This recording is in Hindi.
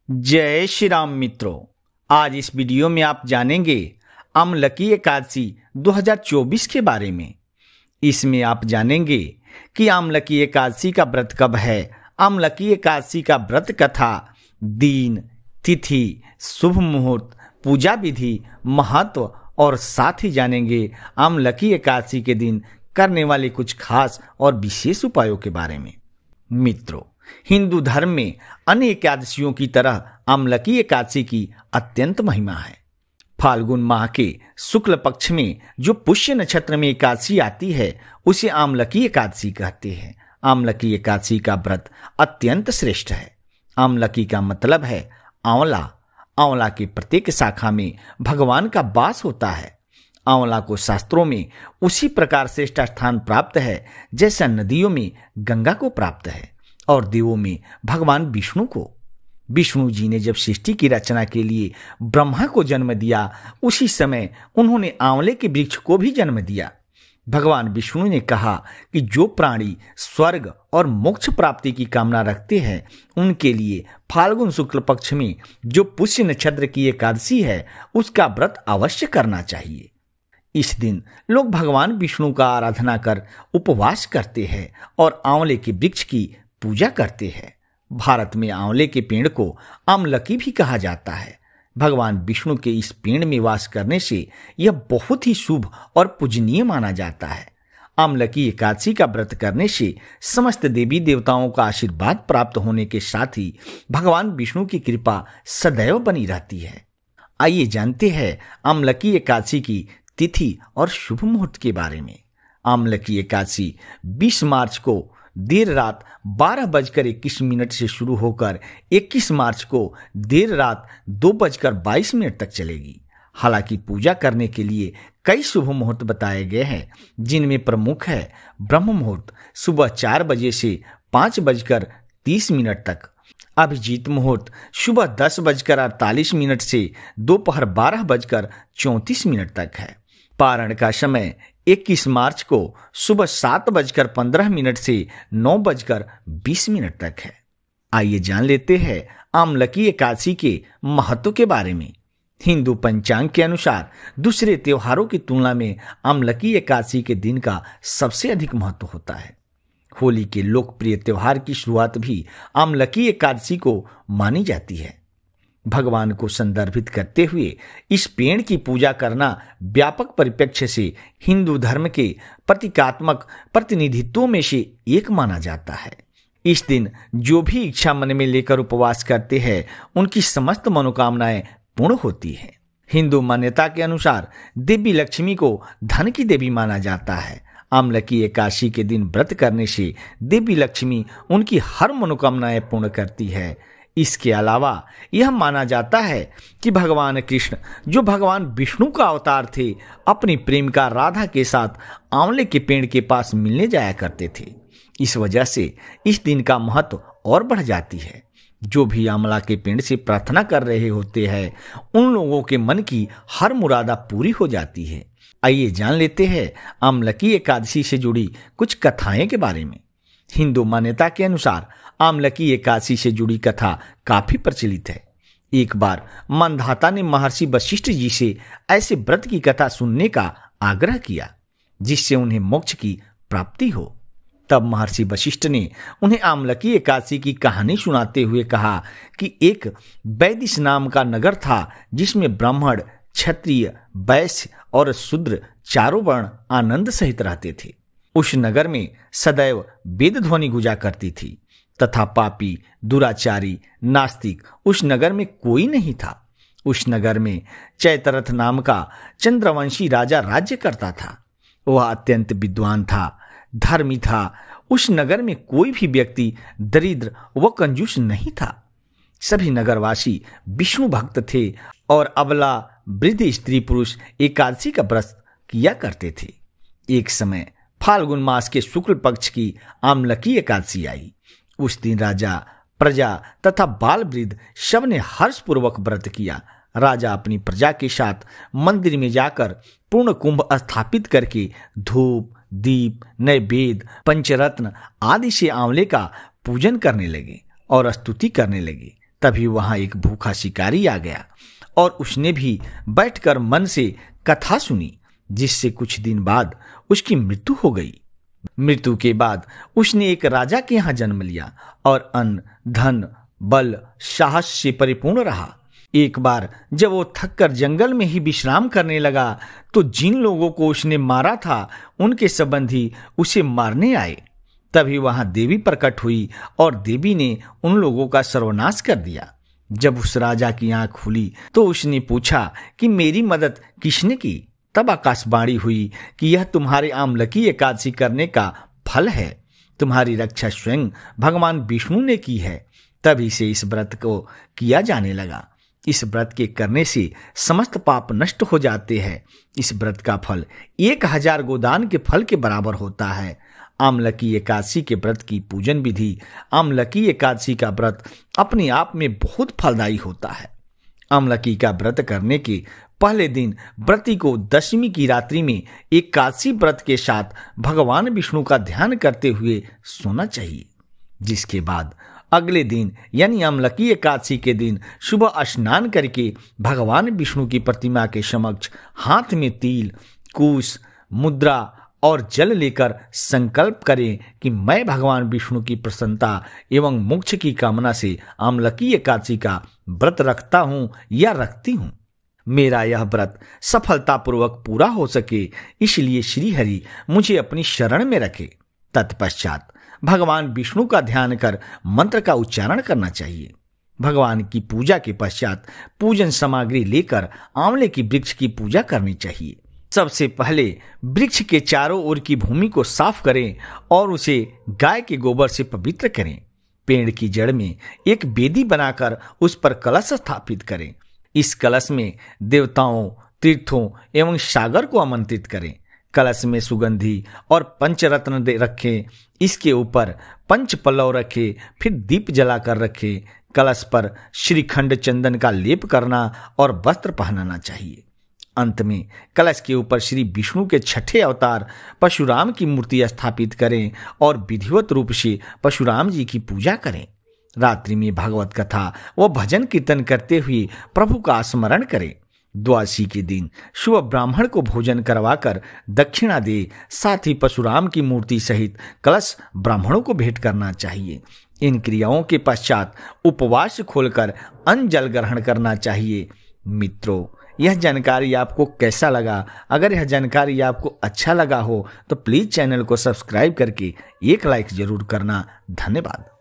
जय श्री राम मित्रों, आज इस वीडियो में आप जानेंगे अम्लकी एकादशी 2024 के बारे में। इसमें आप जानेंगे कि अम्लकी एकादशी का व्रत कब है, अम्लकी एकादशी का व्रत कथा, दिन, तिथि, शुभ मुहूर्त, पूजा विधि, महत्व और साथ ही जानेंगे अम्लकी एकादशी के दिन करने वाले कुछ खास और विशेष उपायों के बारे में। मित्रों, हिंदू धर्म में अन्य एकादशियों की तरह अम्लकी एकादशी की अत्यंत महिमा है। फाल्गुन माह के शुक्ल पक्ष में जो पुष्य नक्षत्र में एकादशी आती है उसे अम्लकी एकादशी कहते हैं। अम्लकी एकादशी का व्रत अत्यंत श्रेष्ठ है। अम्लकी का मतलब है आंवला। आंवला की प्रत्येक शाखा में भगवान का वास होता है। आंवला को शास्त्रों में उसी प्रकार श्रेष्ठ स्थान प्राप्त है जैसा नदियों में गंगा को प्राप्त है और देवों में भगवान विष्णु को। विष्णु जी ने जब सृष्टि की रचना के लिए ब्रह्मा को जन्म दिया, उसी समय उन्होंने आंवले के वृक्ष को भी जन्म दिया। भगवान विष्णु ने कहा कि जो प्राणी स्वर्ग और मोक्ष प्राप्ति की कामना रखते हैं उनके लिए फाल्गुन शुक्ल पक्ष में जो पुष्य नक्षत्र की एकादशी है उसका व्रत अवश्य करना चाहिए। इस दिन लोग भगवान विष्णु का आराधना कर उपवास करते हैं और आंवले के वृक्ष की पूजा करते हैं। भारत में आंवले के पेड़ को अम्लकी भी कहा जाता है। भगवान विष्णु के इस पेड़ में वास करने से यह बहुत ही शुभ और पूजनीय माना जाता है। अम्लकी एकादशी का व्रत करने से समस्त देवी देवताओं का आशीर्वाद प्राप्त होने के साथ ही भगवान विष्णु की कृपा सदैव बनी रहती है। आइए जानते हैं अम्लकी एकादशी की तिथि और शुभ मुहूर्त के बारे में। अम्लकी एकादशी 20 मार्च को देर रात 12:21 से शुरू होकर 21 मार्च को देर रात 2:22 तक चलेगी। हालांकि पूजा करने के लिए कई शुभ मुहूर्त बताए गए हैं, जिनमें प्रमुख है ब्रह्म मुहूर्त सुबह 4 बजे से 5:30 तक, अभिजीत मुहूर्त सुबह 10:48 से दोपहर 12:34 तक है। पारण का समय 21 मार्च को सुबह 7:15 से 9:20 तक है। आइए जान लेते हैं अम्लकी एकादशी के महत्व के बारे में। हिंदू पंचांग के अनुसार दूसरे त्योहारों की तुलना में अम्लकी एकादशी के दिन का सबसे अधिक महत्व होता है। होली के लोकप्रिय त्योहार की शुरुआत भी अम्लकी एकादशी को मानी जाती है। भगवान को संदर्भित करते हुए इस पेड़ की पूजा करना व्यापक परिप्रेक्ष्य से हिंदू धर्म के प्रतीकात्मक प्रतिनिधित्वों में से एक माना जाता है। इस दिन जो भी इच्छा मन में लेकर उपवास करते हैं उनकी समस्त मनोकामनाएं पूर्ण होती है। हिंदू मान्यता के अनुसार देवी लक्ष्मी को धन की देवी माना जाता है। अम्लकी एकादशी के दिन व्रत करने से देवी लक्ष्मी उनकी हर मनोकामनाएं पूर्ण करती है। इसके अलावा यह माना जाता है कि भगवान कृष्ण, जो भगवान विष्णु का अवतार थे, अपनी प्रेमिका राधा के साथ आंवले के पेड़ के पास मिलने जाया करते थे। इस वजह से इस दिन का महत्व और बढ़ जाती है। जो भी आंवला के पेड़ से प्रार्थना कर रहे होते हैं उन लोगों के मन की हर मुरादा पूरी हो जाती है। आइए जान लेते हैं अम्लकी एकादशी से जुड़ी कुछ कथाएं के बारे में। हिंदू मान्यता के अनुसार अम्लकी एकादशी से जुड़ी कथा काफी प्रचलित है। एक बार मंधाता ने महर्षि वशिष्ठ जी से ऐसे व्रत की कथा सुनने का आग्रह किया जिससे उन्हें मोक्ष की प्राप्ति हो। तब महर्षि वशिष्ठ ने उन्हें अम्लकी एकादशी की कहानी सुनाते हुए कहा कि एक वैदिश नाम का नगर था जिसमें ब्राह्मण, क्षत्रिय, वैश्य और शूद्र चारों वर्ण आनंद सहित रहते थे। उस नगर में सदैव वेद ध्वनि गुजा करती थी तथा पापी, दुराचारी, नास्तिक उस नगर में कोई नहीं था। उस नगर में चैतरथ नाम का चंद्रवंशी राजा राज्य करता था। वह अत्यंत विद्वान था, धर्मी था। उस नगर में कोई भी व्यक्ति दरिद्र व कंजूस नहीं था। सभी नगरवासी विष्णु भक्त थे और अबला, वृद्ध, स्त्री पुरुष एकादशी का व्रत किया करते थे। एक समय फाल्गुन मास के शुक्ल पक्ष की अम्लकी एकादशी आई। उस दिन राजा, प्रजा तथा बाल वृद्ध सब ने हर्षपूर्वक व्रत किया। राजा अपनी प्रजा के साथ मंदिर में जाकर पूर्ण कुंभ स्थापित करके धूप, दीप, नैवेद्य, पंचरत्न आदि से आंवले का पूजन करने लगे और स्तुति करने लगे। तभी वहां एक भूखा शिकारी आ गया और उसने भी बैठकर मन से कथा सुनी, जिससे कुछ दिन बाद उसकी मृत्यु हो गई। मृत्यु के बाद उसने एक राजा के यहाँ जन्म लिया और अन्न, धन, बल, साहस से परिपूर्ण रहा। एक बार जब वो थककर जंगल में ही विश्राम करने लगा तो जिन लोगों को उसने मारा था उनके संबंधी उसे मारने आए। तभी वहां देवी प्रकट हुई और देवी ने उन लोगों का सर्वनाश कर दिया। जब उस राजा की आंख खुली तो उसने पूछा कि मेरी मदद किसने की? तब आकाशवाणी हुई कि यह तुम्हारे आमलकी एकादशी करने का फल है। तुम्हारी रक्षा स्वयं भगवान विष्णु ने की है। तभी से इस व्रत को किया जाने लगा। इस व्रत के करने से समस्त पाप नष्ट हो जाते हैं। इस व्रत का फल 1000 गोदान के फल के बराबर होता है। आमलकी एकादशी के व्रत की पूजन विधि। आमलकी एकादशी का व्रत अपने आप में बहुत फलदायी होता है। आमलकी का व्रत करने के पहले दिन व्रती को दशमी की रात्रि में एकादशी व्रत के साथ भगवान विष्णु का ध्यान करते हुए सोना चाहिए, जिसके बाद अगले दिन यानी आमलकी एकादशी के दिन सुबह स्नान करके भगवान विष्णु की प्रतिमा के समक्ष हाथ में तिल, कुश, मुद्रा और जल लेकर संकल्प करें कि मैं भगवान विष्णु की प्रसन्नता एवं मोक्ष की कामना से आमलकी एकादशी का व्रत रखता हूं या रखती हूं। मेरा यह व्रत सफलतापूर्वक पूरा हो सके, इसलिए श्रीहरि मुझे अपनी शरण में रखे। तत्पश्चात भगवान विष्णु का ध्यान कर मंत्र का उच्चारण करना चाहिए। भगवान की पूजा के पश्चात पूजन सामग्री लेकर आंवले की वृक्ष की पूजा करनी चाहिए। सबसे पहले वृक्ष के चारों ओर की भूमि को साफ करें और उसे गाय के गोबर से पवित्र करें। पेड़ की जड़ में एक वेदी बनाकर उस पर कलश स्थापित करें। इस कलश में देवताओं, तीर्थों एवं सागर को आमंत्रित करें। कलश में सुगंधी और पंचरत्न रखें। इसके ऊपर पंच पल्लव रखें, फिर दीप जलाकर रखें। कलश पर श्रीखंड चंदन का लेप करना और वस्त्र पहनाना चाहिए। अंत में कलश के ऊपर श्री विष्णु के छठे अवतार परशुराम की मूर्ति स्थापित करें और विधिवत रूप से परशुराम जी की पूजा करें। रात्रि में भागवत कथा व भजन कीर्तन करते हुए प्रभु का स्मरण करें। द्वादशी के दिन शुभ ब्राह्मण को भोजन करवाकर दक्षिणा दे। साथ ही परशुराम की मूर्ति सहित कलश ब्राह्मणों को भेंट करना चाहिए। इन क्रियाओं के पश्चात उपवास खोलकर अन्न जल ग्रहण करना चाहिए। मित्रों, यह जानकारी आपको कैसा लगा? अगर यह जानकारी आपको अच्छा लगा हो तो प्लीज चैनल को सब्सक्राइब करके एक लाइक जरूर करना। धन्यवाद।